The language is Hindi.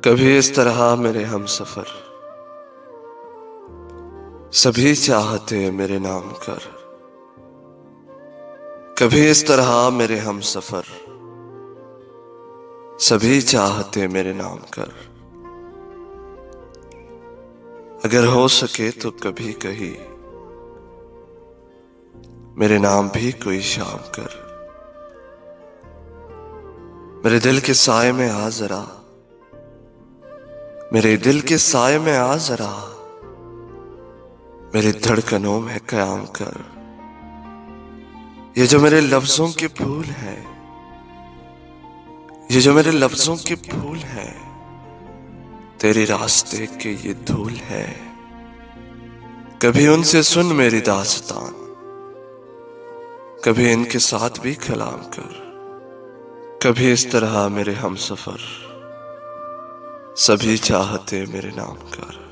कभी इस तरह मेरे हम सफर, सभी चाहते मेरे नाम कर। कभी इस तरह मेरे हम सफर, सभी चाहते मेरे नाम कर। अगर हो सके तो कभी कहीं मेरे नाम भी कोई शाम कर। मेरे दिल के साए में आ जरा, मेरे दिल के साए में आ जरा, मेरे धड़कनों में कयाम कर। ये जो मेरे लफ्जों के फूल हैं, ये जो मेरे लफ्जों के फूल हैं, तेरे रास्ते के ये धूल है। कभी उनसे सुन मेरी दास्तान, कभी इनके साथ भी कलाम कर। कभी इस तरह मेरे हम सफर, सभी चाहते मेरे नाम कर।